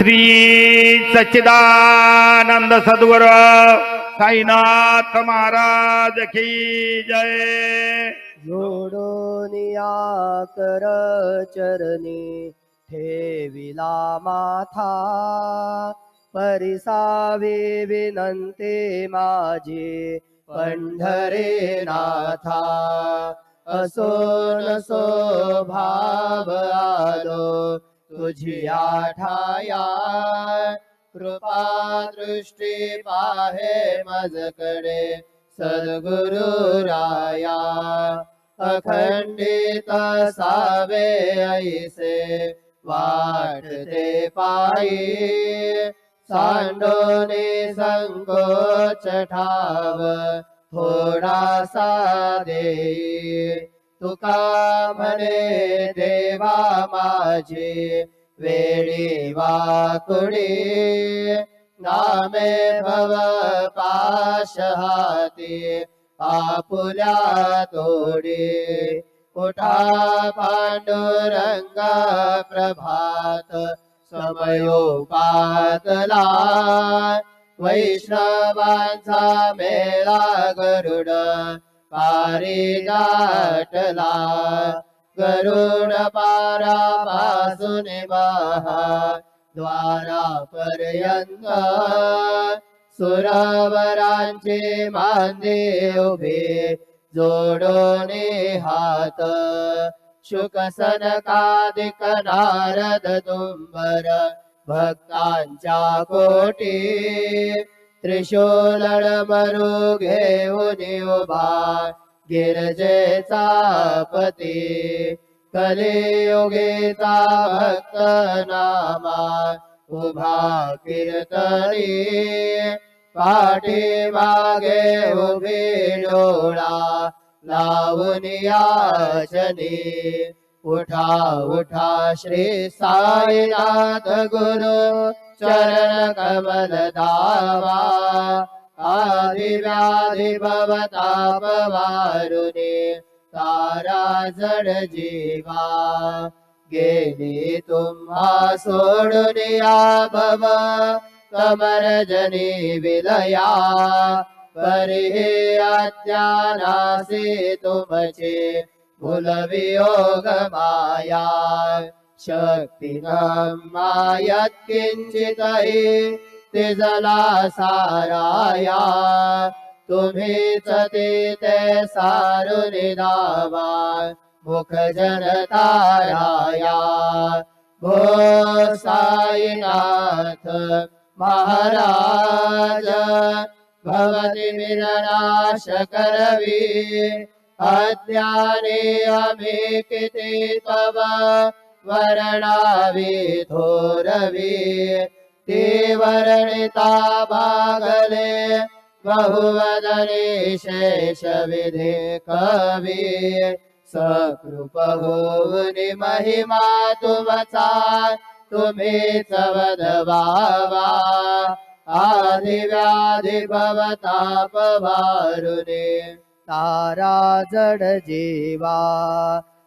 श्री सच्चिदानंद सद्गुरु साईनाथ महाराज की जय। जोडोनिया कर चरणी ठेविला माथा, परिसावी विनंती माझी पंढरे नाथा। असो नसो भाव आलो तुझी आठाया, कृपा दृष्टी पाहे मजकडे सद्गुरु राया। अखंडित सावे ऐसे वाटते पायी, सांडोने संकोच ठाव थोडासा देई। तुका म्हणे देवा माझी वेडी वाकुडी, नामे भव पाश हाती आपुल्या तोडी। उठा पांडुरंगा प्रभात समयोपातला, वैष्णवांचा मेळा गरुड पारी गाठला। गरुड पारापासून महा द्वारापर्यंत, सुरवरांचे मांदे उभे जोडोने हात। शुक सनकादिक नारद तुंबर भक्तांच्या कोटी, त्रिशूल मरु घेऊन उभा गिरजेचा पती। कलियुगीचा भक्त नामा उभा कीर्तनी, पाठी मागे उभी डोळा लावून याचनी। उठा उठा श्री साईनाथ गुरु चरण कमल दावा, आदि व्याधि भवताप वारुणे तारा जड जीवा। गेली तुम्हा सोडून या भव कमर जनी विलया, परी अज्ञानासी तुमचे भूलवियोग माया। शक्ती मायत किंचितहि तिजला साराया, तुम्हीच ते सारुन दावा मुख जनताराया। भो साईनाथ महाराज भवति विनाश करवी, अज्ञानी आम्ही किती तव वर्णावी थोरवी। ती वर्णिता भागले बहुवदने शेष विधे कवी। सकृप होऊन महिमा तुमचा तुम्हीच वदवावा, आदि व्याधि भवताप वारुणे तारा जड जीवा।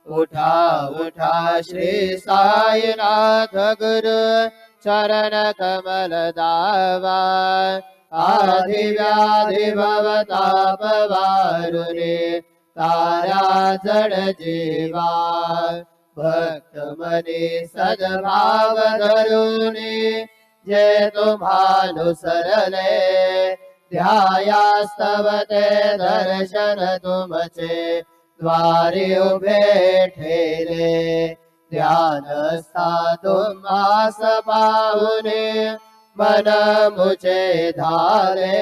उठा उठा श्री साईनाथ गुरु चरण कमल दावा, आदि व्याधि भवताप वारुणे तारा जड जीवा। भक्त मनी सद्भाव धरुणी जे तुम्हानुसरले, ध्यायास्तव ते दर्शन तुमचे द्वारी उभे ठेले। ध्यानस्था तुम्हास पाहुने मन मुचे धारे,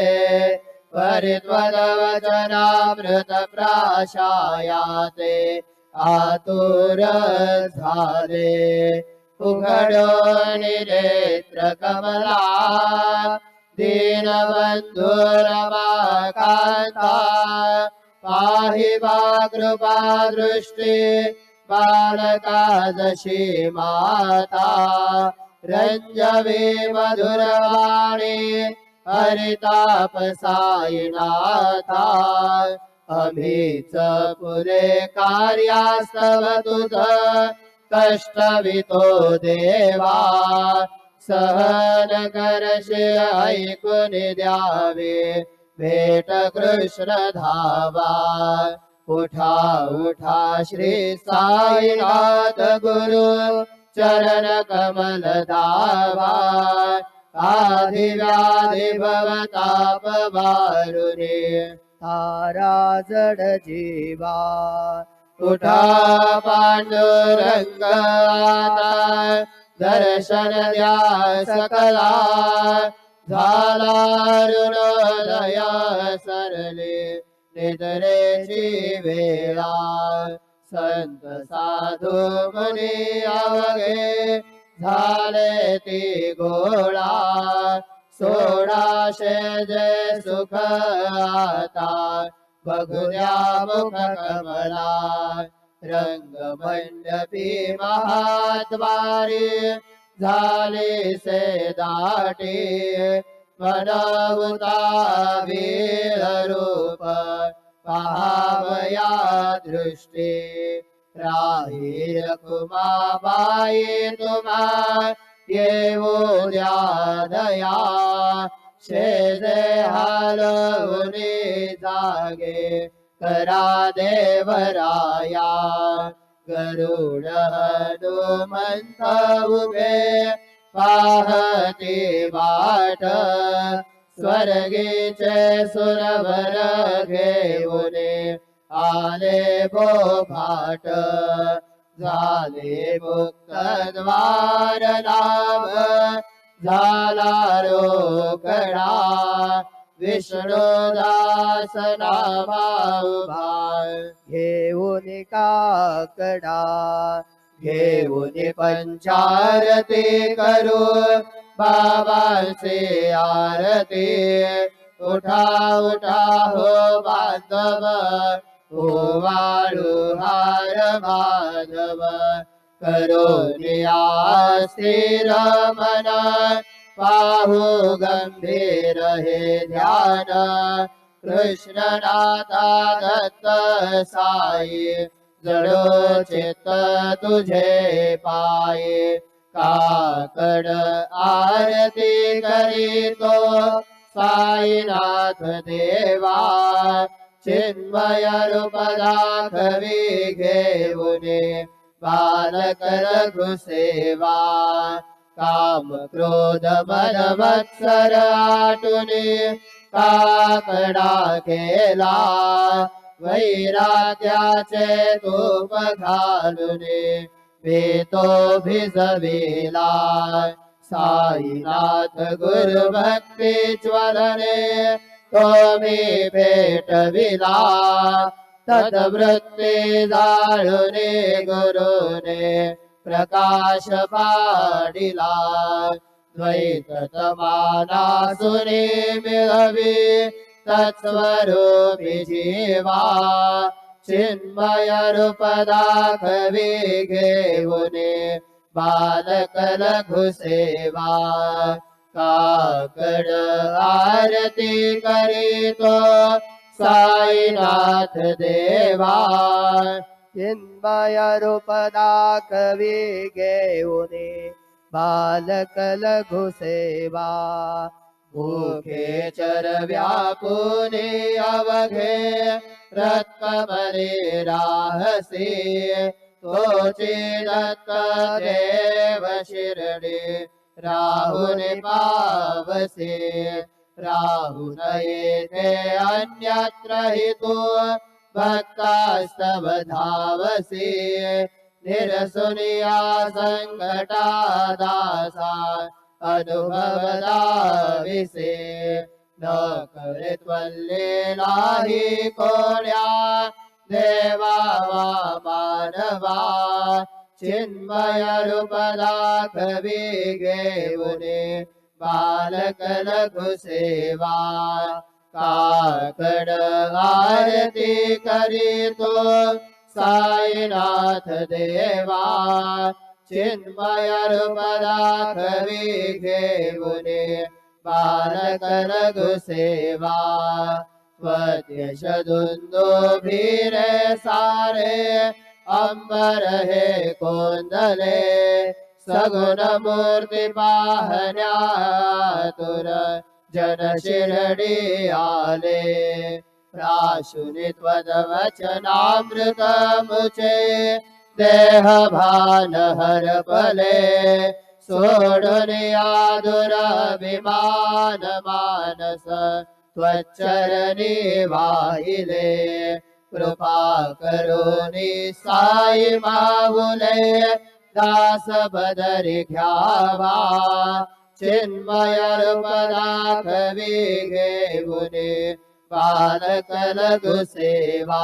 परित्वदवचनामृत प्राशायाते आतुर झाले। उघडो नेत्र कमला दीनबंधु रमाकांता, पाहि वा कृपा दृष्टी बालका जशी माता। रंजवी मधुरवाणी हरिताप साईनाथा, आम्हीच पुरे कार्यास्तव तुझ कष्टवितो देवा। सहन करशे ऐकून द्यावे भेट कृष्ण धावा उठा उठा श्री साईनाथ गुरु चरण कमल धावा आदि व्याधि भवताप वारुणे तारा जड जीवा उठा पांडुरंग आता दर्शन द्या सकला झाला ऋणोदया सरले निद्रेची वेळा संत साधू मुनी अवघे झाले ती गोळा सोळाशे जय सुख आता बघूया मुख कमला रंग मंडपी महाद्वारी झाले से दाटे मनवता वीर रूप पहावया दृष्टी राही कुमाबाई तुम्हा येऊ द्या दया शेजे हलवुनी जागे करा देवराया गरुड हनुमंत उभे पाहती वाट स्वर्गीचे सुरवर घेऊने आले बोभाट झाले मुक्त द्वार नाम झाला रोकडा विष्णुदास नामा उभा घेऊन काकडा घेऊन पंचारती करू बाबांचे आरती उठा उठा हो बांधव हो वाळू हार माधव करून या स्थिर मन पाहू गंभीर हे ध्यान कृष्णनाथा दत्त साई जडो चित्त तुझे पाये काकड आरती करीतो साईनाथ देवा चिन्मय रूप दाखवी घेऊने बालक रघुसेवा काम क्रोध मद मत्सर आटुने काकडा केला वैराग्याचे तूप घालुने भेतो भिजविला साईनाथ गुरु भक्ती ज्वलने तो मी भेटविला तद्वृत्ती जाळुने गुरुने प्रकाश पाडिला द्वैत तमाना सुने मिळवी तत्स्वरूपी जीवा चिन्मय रूप दाखवी घेऊने बालक लघुसेवा काकड आरती करीतो साईनाथ देवा चिन्मय रूप दाखवी घेऊने बालक लघुसेवा भूखे चरव्यापुने अवघे रत्कमले राहसे तोचे दत्त देव शिरडे राहुने पावसे राहुन येथे अन्यत्र हितो भक्तास्तव धावसे निरसुनिया संकटा दासा अनुभव दाविसे न करित्वल्ले नाही कोण्या देवा वा मानवा चिन्मय रूप दाखवी घेऊने बालक लघुसेवा काकड आरती करीतो साईनाथ देवा चिन्मय रूप दाखवी घेऊने बालक लघुसेवा स्वत्यश दुंदुभिरे सारे अंबर हे कोंदले सगुण मूर्ती पाहण्यातुर जन शिरडी आले प्राशुनी त्वदवचनामृत मुचे देह भान हरपले सोडून आदुर विमान मानस त्वच्चरणी वाहिले कृपा करोनी साई माऊले दास बदरी घ्यावा चिन्मय रूप दाखवी घेऊने बालकल गुसेवा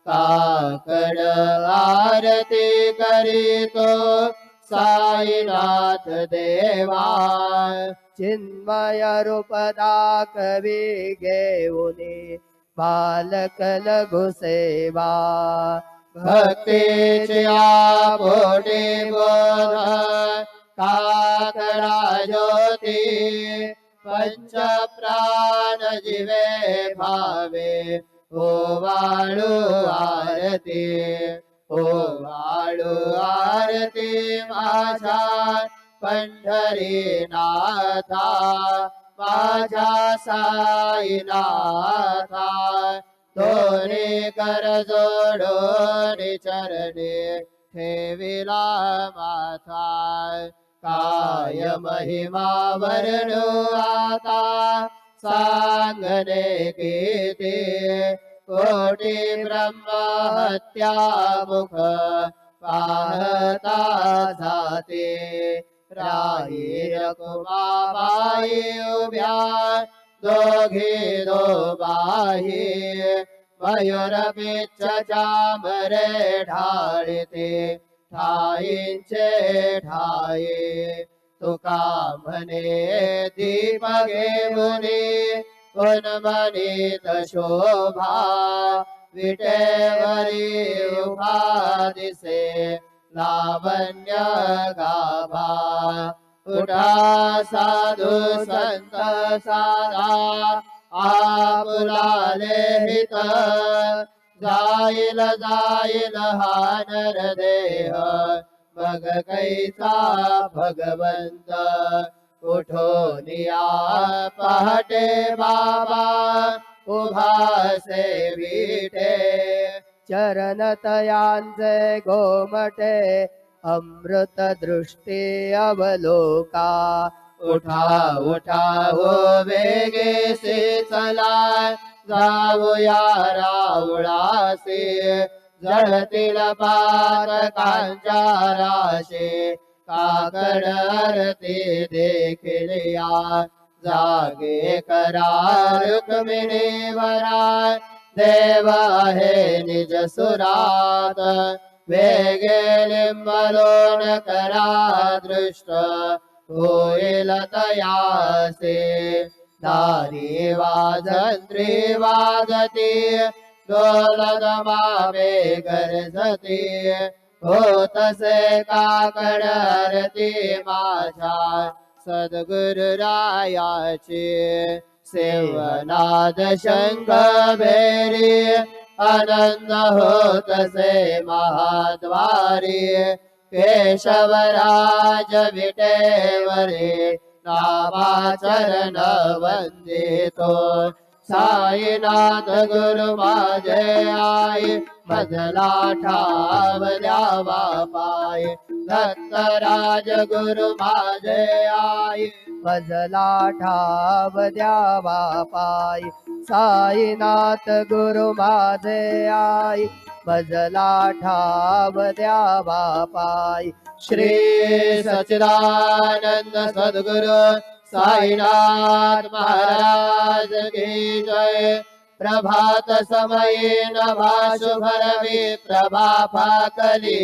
काकड आरती करीतो साईनाथ देवा चिन्मय रूप दाखवी घेऊने बालकल गुसेवा भक्तीच्या पोटी बोध काकडा ज्योती पंच प्राण जीवे भावे ओ वाळू आरती ओ वाळू आरती माझा पंढरीनाथा माझ्या साईनाथा दोन्ही कर जोडून चरणी ठेविला माथा काय महिमा वर्णू आता सांगणे किती कोटी ब्रह्महत्या मुख पाहता जाते राही रकुमाबाई उभ्या दोघी दोबाही मयूर बिच्छ चामरे ढाळते ठाईंचे ठाये तुका म्हणे दीप घेऊनी उन्मनीत शोभा विटेवरी उभा दिसे लावण्य गाभा उठा साधू संत साधा आपुलाले हित जाईल जाईल हा नरदेह मग कैसा भगवंत उठून या पहाटे बाबा उभा सेविटे चरण तयांचे गोमटे अमृत दृष्टी अवलोका उठा उठा हो वेगे से चला जाऊया रावळासे जळतील पातकांच्या राशे काकड आरती देखील या जागे करा रुक्मिणी वरा देव आहे निज सुरात वेगे लिंबलोन करा दृष्ट होईल तयासे दारी वाजंत्री वाजती डोलद मावे गरजती होतसे काकड आरती माझ्या सद्गुरुरायाची सेवनाद शंख भेरी आनंद होतसे महाद्वारी केशवराज विटेवरे नामाचरण वंदितो साईनाथ गुरु माझे आई मजला ठाव द्यावा पाय दत्तराज गुरु माझे आई मजला ठाव द्यावा पाय साईनाथ गुरु माझे आई मजला ठाव द्यावा पाय श्री सच्चिदानंद सद्गुरु साईनाथ महाराज की जय प्रभात समये नभा शुभरवी प्रभा फाकली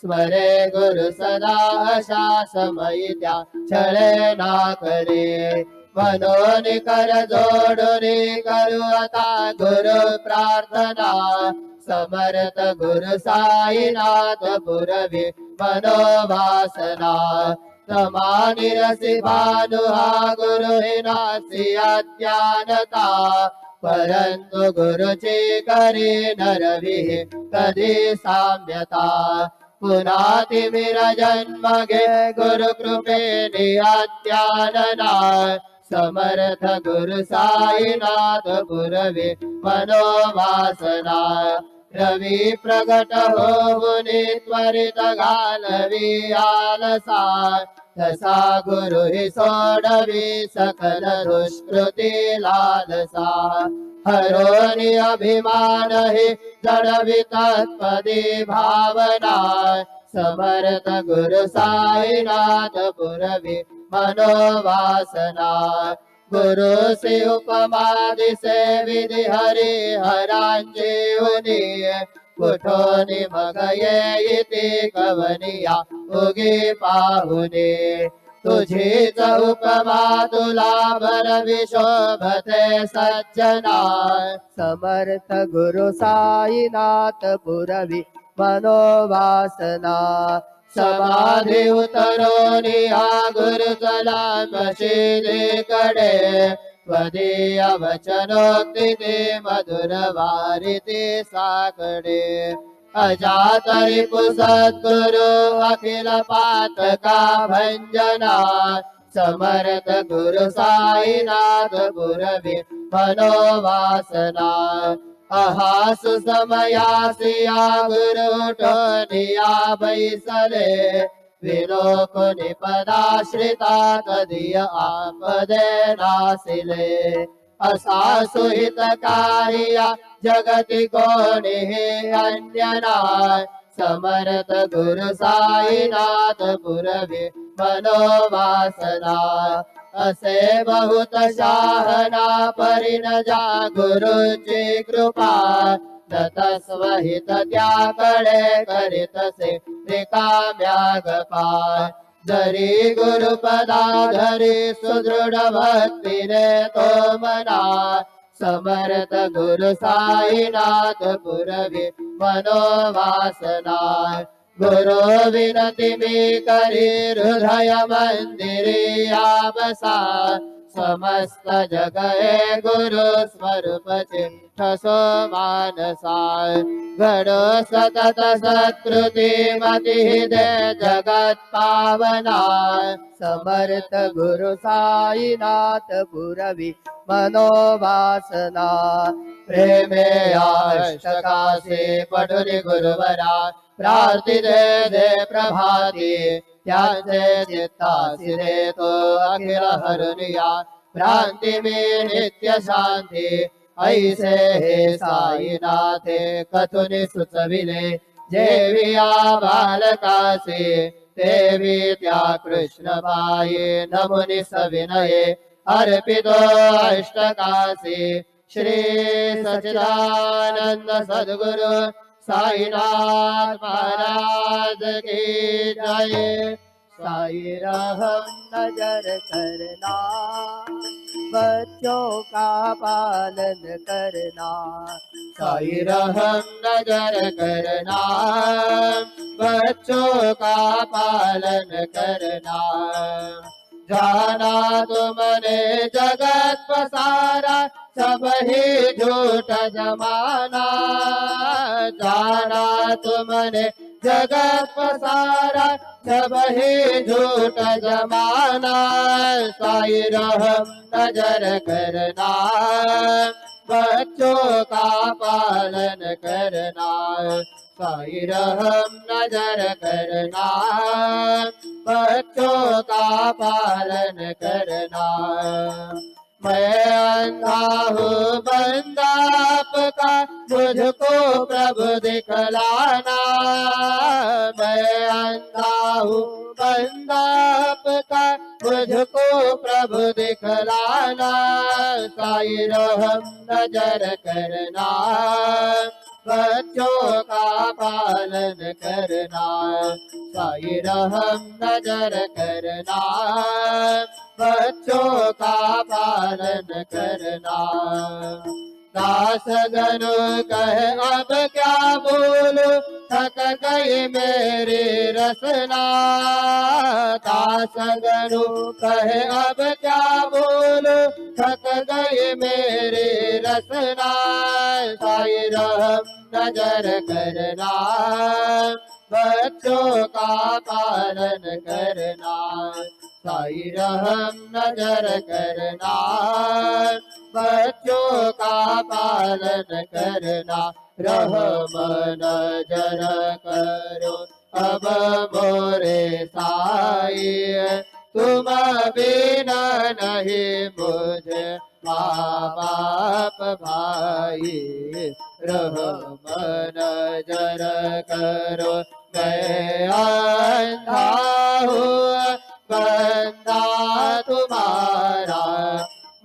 स्मरे गुरु सदा अशा समयी त्या छळे ना करे मनोन कर जोडून करू आता गुरु प्रार्थना समर्थ गुरु साईनाथ पुरवी मनोवासना समानी रसी भानु हा गुरु नासी अज्ञानता परंतु गुरुची करी नरवी कधी साम्यता पुन्हा तिमिर जन्म घे गुरु कृपेने अत्यानना समर्थ गुरु साईनाथ पुरवे मनोवासना रवी प्रगट होऊनी त्वरित घालवी आलसा तसा गुरु हि सोडवी सकल दुष्कृती लालसा हरोनी अभिमान हि जडवी तत्पदी भावना समर्थ गुरु साईनाथ पुरवी मनोवासना गुरु से उपमा दिसे विधि हरि हरांची उनी कुठोनी मग येती कवनिया उगी पाहुने तुझीच उपमा तुला बरवी शोभते सज्जना समर्थ गुरु साईनाथ पुरवी मनोवासना समाधी उतरोनिया गुरु चला मशिदीकडे त्वदीय वचनोक्ती ते मधुर वारिते साकडे अजातरी पुसद्गुरु अखिल पातका भंजना समर्थ गुरु साईनाथ पुरवी मनोवासना अहासु समयासिया गुरु ठोनिया बैसले विलोकुनि पदाश्रिता तदीय आपदे नासिले असा सुहितकारिया जगति कोणी अन्यना समर्थ गुरु साईनाथ पुरवी मनोवासना असे बहुत शाहना परिण जा गुरुची कृपा तस्वहित त्याकडे करीतसे रिकाम्या गपा जरी गुरुपदा धरी सुदृढ भक्तीने तो मना समर्थ गुरु साईनाथ पुरवी मनोवासना गुरु विनती मी करी हृदय मंदिरी बसा समस्त जग हे गुरु स्वरूप ठसो मानसा घडो सतत सत्कृती मती दे जगत पावना समर्थ गुरु साईनाथ पुरवी मनोवासना प्रेमे अष्टकासे पठुनि गुरुवरा प्रार्थी दे प्रभाती त्यांचे चित्तासी देतो अखिल हरुनिया भ्रांती में नित्य शांती ऐसे हे साईनाथे कथुनि सुचविले जेविया बालकासे देवी त्या कृष्णबाई नमुनि सविनये अर्पितो अष्टकासे श्री सच्चिदानंद सद्गुरु साईनाथ महाराज की जय। साई रहम नजर करना बच्चों का पालन करना साई रहम नजर करना बच्चों का पालन करना जाना तुमने जगत पसारा सब ही झूठ जमाना जाना तुमने जगत पसारा सब ही झूठ जमाना साई रहम नजर करना बच्चों का पालन करना साई रहम नजर करना बच्चों का पालन करना मैं अंधा हूँ बंदा आपका मुझको प्रभु दिखलाना मैं अंधा हूँ बंदा आपका मुझको प्रभु दिखलाना साई रहम नजर करना बच्चों का पालन करना साई रहम नजर करना बच्चों का पालन करना दास गनु कहे अब क्या बोलूं थक गई मेरी रसना दास गनु कहे अब क्या बोलूं थक गई मेरी रसना साई रहम नजर करना, बच्चों का पालन करना, साई रहम नजर करना, बच्चों का पालन करना, रहम नजर करो अब मोरे साई, तुम बिना नहीं मुझे माँ बाप भाई, रहम नजर करो मैं अंधा हूँ बंदा तुम्हारा,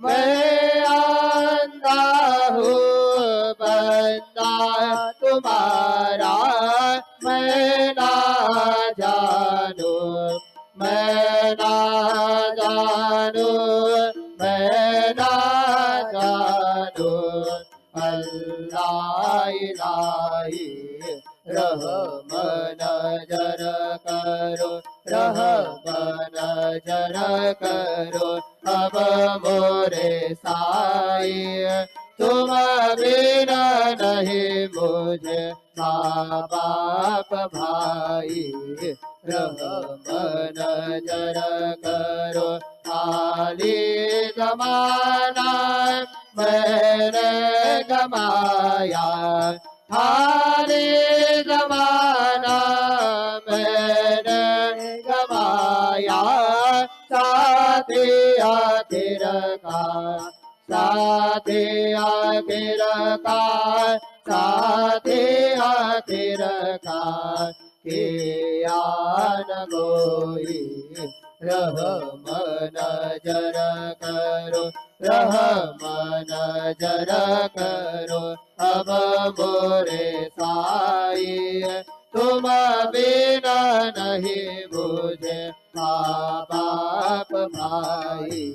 मैं अंधा हूँ बंदा तुम्हारा, मैं ना जानू, मैं ना जानू, मैं ना जानू, अल्लाह इलाही, रहम नजर करो, रहम नजर करो अब मोरे साई, तुम बिना नहीं मुझे माँ बाप भाई, रहम नजर करो, खाली जमाना मैंने गमाया, खाली जमाना मैंने गमाया, साथी आखिर का, साथी आखिर का, साथी आखिर का, किया न कोई, रहम नजर करो, रहम नजर करो अब मोरे साई, तुम बिना नहीं मुझे माँ बाप भाई,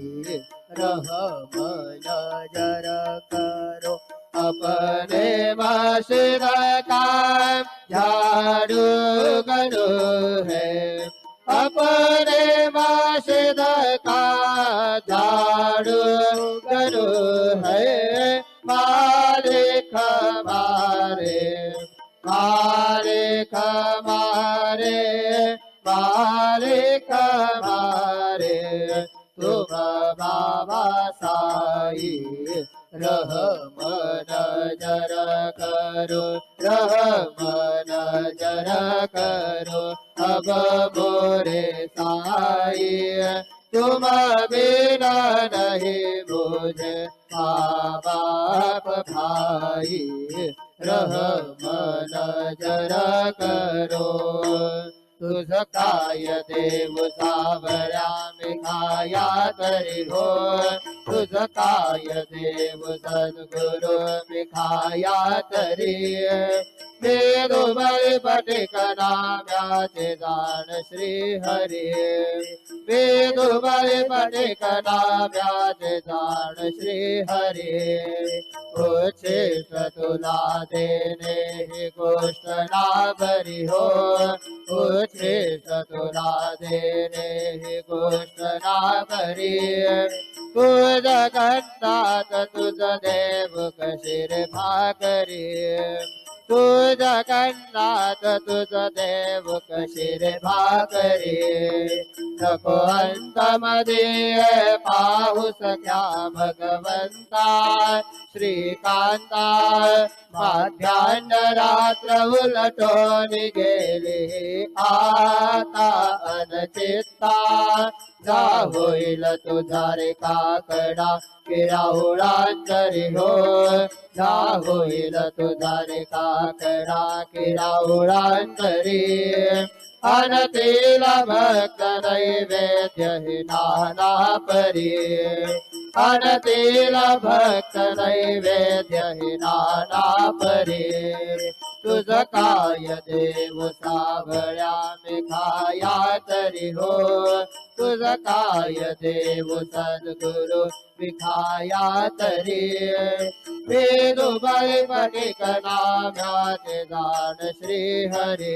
रहम नजर करो अपने मस्जिद का झाड़ू गनो है, अपने मस्जिद का झाड़ू गनो है, मालिक हमारे, मालिक हमारे, मालिक हमारे, तुम बाबा साई, रहम नजर करो, रहम नजर करो अब मोरे साई, तुम बिना नहीं मुझे माँ बाप भाई, रहम नजर करो, तुझ काय देव सावळ्या मिखाया तरी हो, तुझ काय देव सद्गुरु मिखाया तरी, वेदोबल पटिक नाम्याचे जाण श्री हरी, वेदोबल पटिक नाम्याचे जाण श्री हरी, उच्छिष्ट तुला देणे ही गोष्ट ना बरी हो, उच्छिष्ट तुला देणे ही गोष्ट ना बरी, तुझ गंधात तुझ देव कशीर भाकरी, तुझ गंधात तुझ देव कशीर भाकरी, नको अंत मध्ये पाऊस क्या भगवंता, श्रीकांता मध्यान्ह रात्र उलटून गेली आता अनचित्ता, जा होईल तुझा रे काकडा किराउळांतरी हो, जा होईल तुझा रे काकडा किराउळांतरी, अनतीला भक्त नैवेद्य ही नाना परी, अनतीला भक्त नैवेद्य ही नाना परी, तुझ काय देव सावळ्या मिखाया तरी हो, तुझ काय देव सद्गुरु विखाया तरी, वेदोबल पटिक नाम्याचे जाण श्री हरी,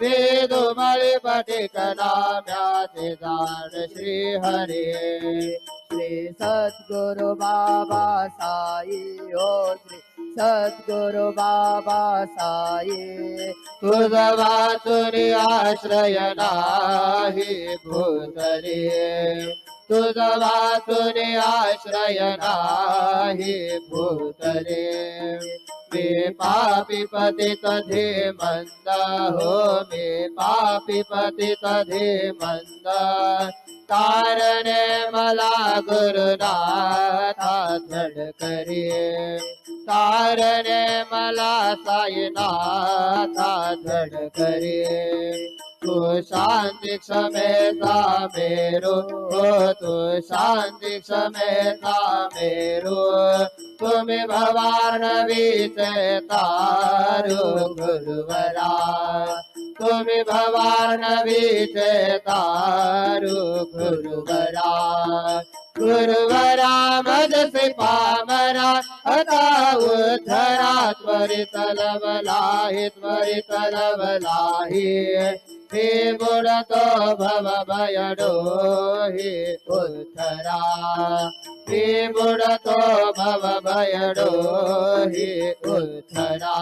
वेदोबल पटिक नाम्याचे जाण श्री हरी, श्री सद्गुरु बाबा साई हो, श्री सद्गुरु बाबा साई तुझा वाचुनी आश्रय नाही भूतले तुझा वाचुनी आश्रय नाही भूतले मी पापी पतित धीमंत हो मी पापी पतित धीमंत तारणे मला गुरुनाथा धडकरी तारणे मला साईनाथा धडकरी तू शांती क्षमेता मेरो हो तू शांती क्षमेता मेरो तुम्ही भवानवीचे तारू गुरुवरा तुम्ही भवानवीचे तारू गुरुवरा गुरुवरा मदसे पामरा आता उद्धरा त्वरित लवलाहि त्वरित लवलाहि हे बुडतो भव भयडो हे उद्धरा हे बुडतो भव भयडो हे उद्धरा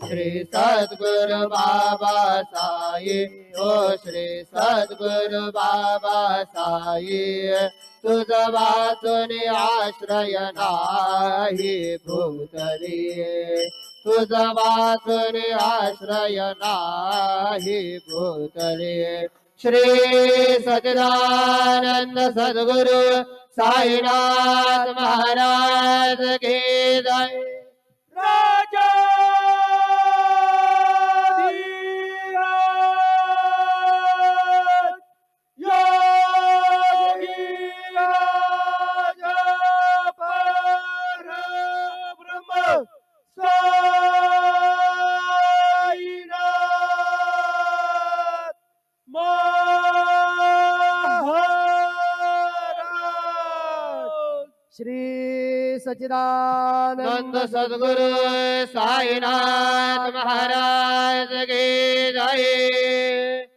श्री सद्गुरु बाबा साई ओ श्री सद्गुरु बाबा साई तुझ वाचुनी आश्रय नाही भूतली तुझ वाचुनी आश्रय नाही भूतली श्री सच्चिदानंद सद्गुरु साईनाथ महाराज की जय राजा श्री सच्चिदानंद सद्गुरु साईनाथ महाराज की जय।